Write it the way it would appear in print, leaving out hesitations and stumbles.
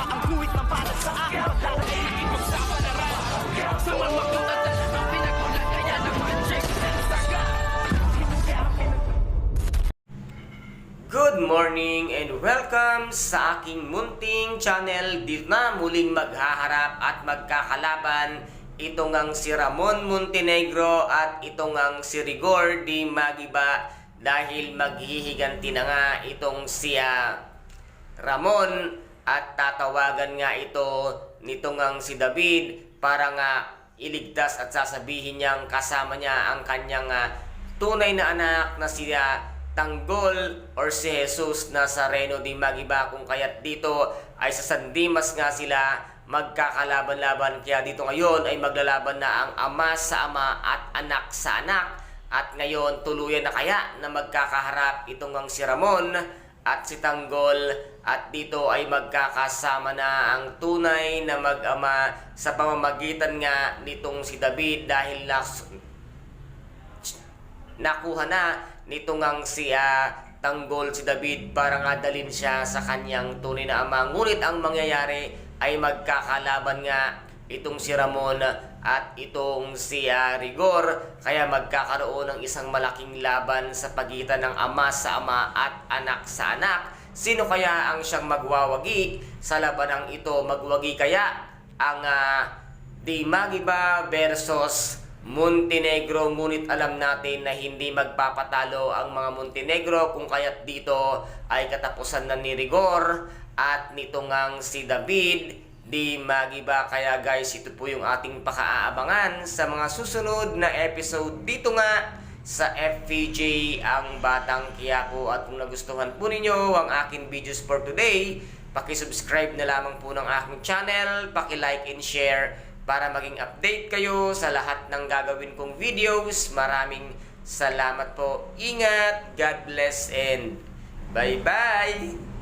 Ang guhit na para sa akin pagdadaig ipagsapalaran sa mga katatan ang pinagulat kaya naman check saga. Good morning and welcome sa aking munting channel. Dito na muling maghaharap at magkakalaban itong ang si Ramon Montenegro at itong ang si Rigor Di Magiba, dahil maghihiganti na nga itong si Ramon at tatawagan nga ito nitong ang si David para nga iligtas at sasabihin niyang kasama niya ang kanyang tunay na anak na si Tanggol or si Jesus Nazareno Di Magiba, kung kaya't dito ay sa San Dimas nga sila magkakalaban-laban. Kaya dito ngayon ay maglalaban na ang ama sa ama at anak sa anak. At ngayon tuluyan na kaya na magkakaharap itong ang si Ramon at si Tanggol, at dito ay magkakasama na ang tunay na mag-ama sa pamamagitan nga nitong si David, dahil nakuha na nitong ang si Tanggol si David para nga dalhin siya sa kanyang tunay na ama. Ngunit ang mangyayari ay magkakalaban nga itong si Ramon at itong si Rigor, kaya magkakaroon ng isang malaking laban sa pagitan ng ama sa ama at anak sa anak. Sino kaya ang siyang magwawagi sa labanang ito? Magwagi kaya ang Di Magiba versus Montenegro? Ngunit alam natin na hindi magpapatalo ang mga Montenegro, kung kaya't dito ay katapusan na ni Rigor at nitong ang si David Di Magiba. Kaya guys, ito po yung ating pakaaabangan sa mga susunod na episode dito nga sa FPJ ang Batang Quiapo. At kung nagustuhan po ninyo ang aking videos for today, paki-subscribe na lamang po ng aking channel, paki-like and share para maging update kayo sa lahat ng gagawin kong videos. Maraming salamat po. Ingat, God bless, and bye-bye!